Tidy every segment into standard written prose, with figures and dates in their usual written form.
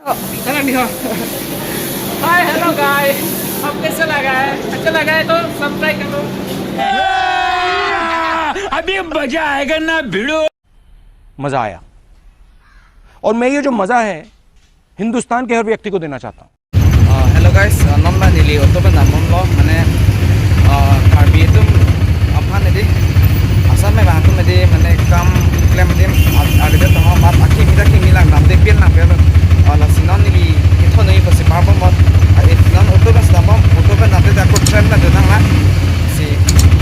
Salam ni ho. Hi, hello guys. अब कैसा लगा है? अच्छा लगा है तो सब्सक्राइब करो। अभी मजा आएगा ना भिड़ो। मजा आया और मैं ये जो मजा है हिंदुस्तान के हर व्यक्ति को देना चाहता हूँ। Hello guys, non nili auto ba namon lo mane karbi itu apa nih asal me bantu me mane kam klaim dim ada tu tengah mat aki kita kimi lang nam dek pil nam pil ala sinon nili itu nih pasti marbon mat non auto ba sedang auto ba nanti aku tren na tu nang lah si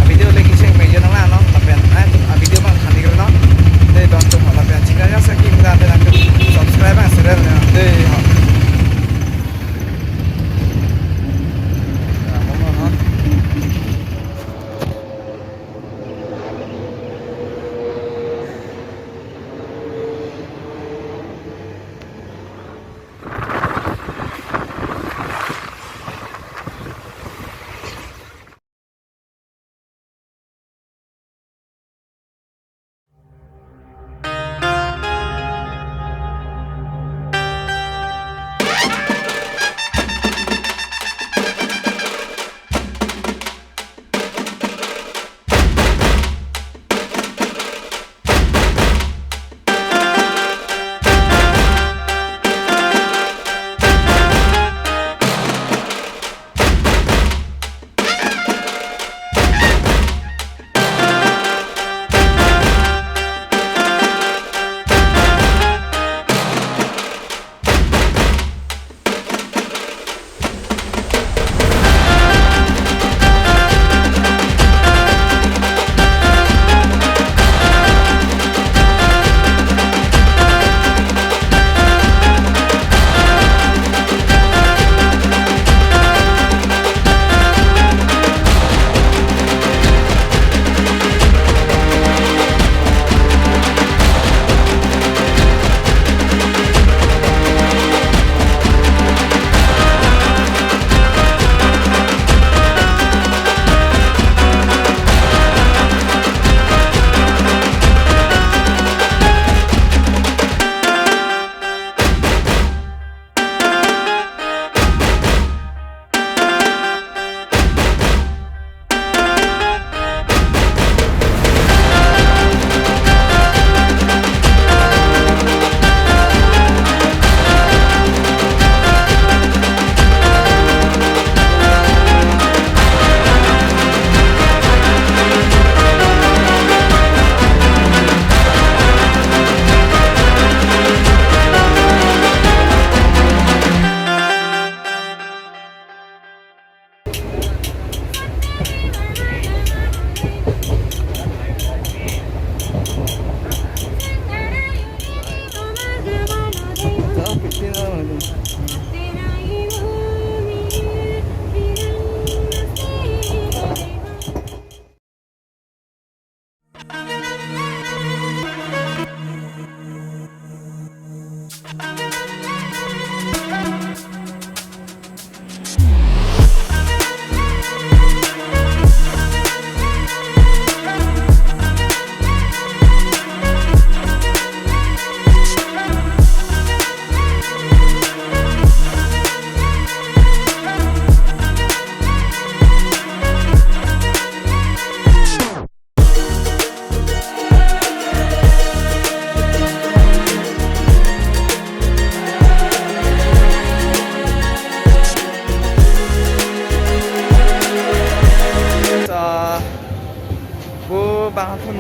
video lagi sih meja nang lah no tapi video bang khani kerana deh bantu tapi jika ya sakit kita ada nak subscribe kan sudah deh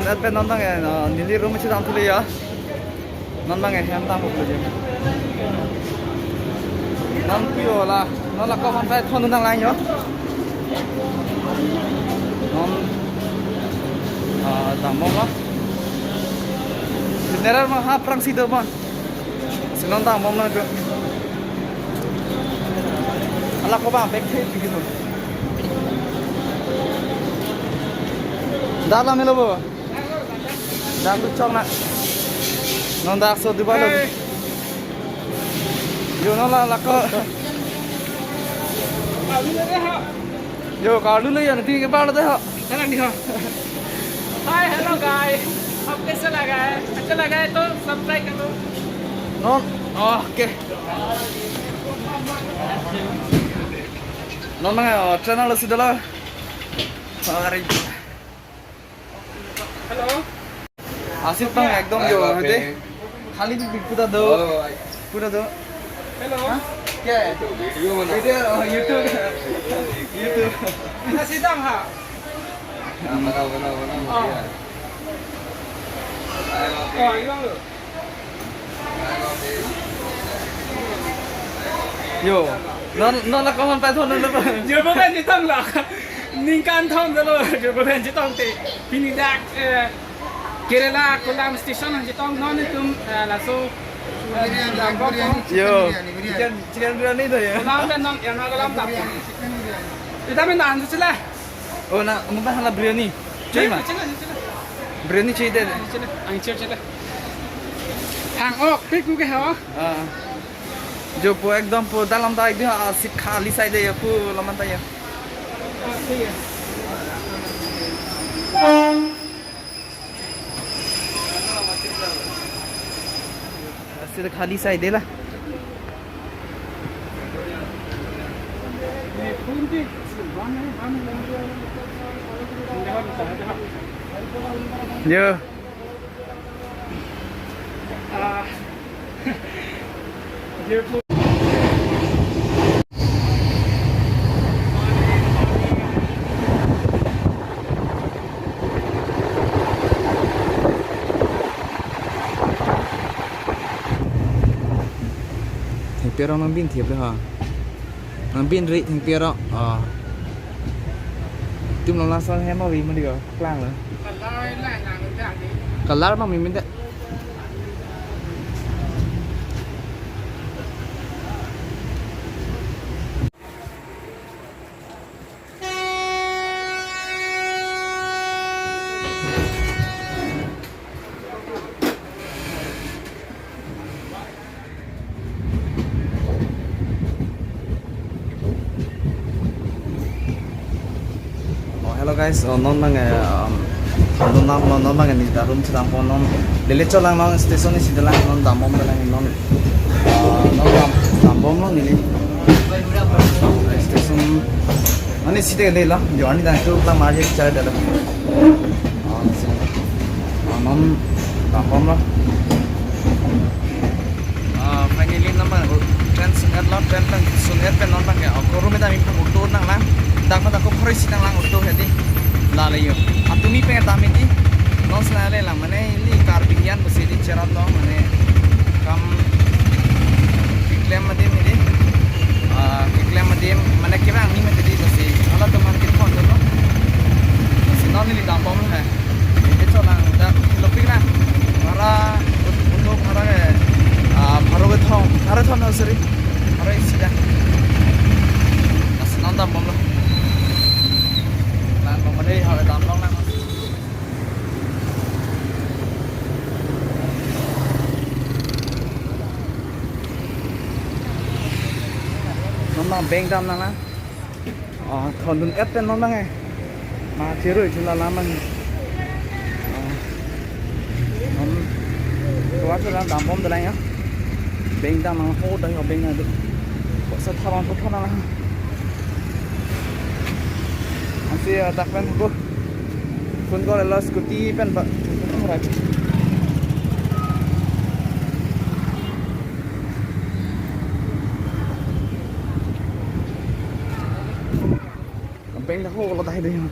Advent nonton ya, nili rumah sih tampil ya, nonton ya, yang tampil aja. Nonton lah, nonton kau sampai tahun nonton lain ya. Tampil lah. Sebenarnya mah perang sih tuh mah, senang tampil lah tuh. Alah kau bang, backpack gitu. Dalam melo bo. Dalam tu cong nak. Non dak so di balo. Yo non la la ko. Yo kalu le ya nanti ke balo deh ho. Salam ni ho. Hi, hello guys. अब कैसा लगा है? अच्छा लगा है तो सब्सक्राइब करो। Non Oke. Nomor channel sudah lah. Sorry. Hello. Asif bang ekdom yo hade. खाली भी पूरा दो पूरा दो Hello. क्या है video YouTube YouTube Kita sidang ha. बनाओ Oh, hilang lu. yo nó là con phải thôi nó Giờ bữa bên chỉ tông là ninh can thông rồi, giờ bữa bên chỉ tông thì Pinidak Kerala Kolam Station chỉ tông nó nên tum là số yo chicken biryani thôi Kolam bên nó yang nó kolam đập. Kita main dan sila. oh na mungkin hanya biryani cuy mah Sila. biryani cuy deh Sila. Ang sila. Hàng ốc, biếtกูcái hả? जो पो एकदम पो दालम ता एकदम सिट खाली साइड है पो लमन ता या ठीक है. सिट खाली साइड है ला yo thằng Pierre nó pin thiệp rồi hả? Nó pin rị thằng Pierre đó. Tim nó là sao hem mà vì mình được lang rồi. Cả lá mà mình đấy. Hello guys, non bang non bang ni darum sedang pon non lele colang non station ni sidalang non damom dalang non damom non ni station ani sida le la jani dan tu lang marje chai dala non damom la finally number train sungat la train lang sungat pen non bang ya koru me dami pun utur nang lang dak pada ko khori sidang lang utur hedi la le yo atumi pe dami di non snale lang mane li kar bigyan besi di cherat lo mane kam kiklem madim ini kiklem madim mane kira ni me di besi ala to man kit khon lo besi non li dam bom hai itu cholang dak lopik na mara untuk mara Marathon nursery, Marai sida. Nasi nonton bom lo. Lan bom đây họ làm long lăng. Nonton beng dam nang lah. Thon dun ép tên nonton ngay. Mà thiếu rồi chúng ta làm bằng. Quá cho làm bom từ đây nhá. Bên đang mang hô đang ở bên này được, có sao thằng có thằng nào? Anh sẽ đặt pen cô, con gọi là scooty pen bận, không phải. Bên đang hô là tay đây mà.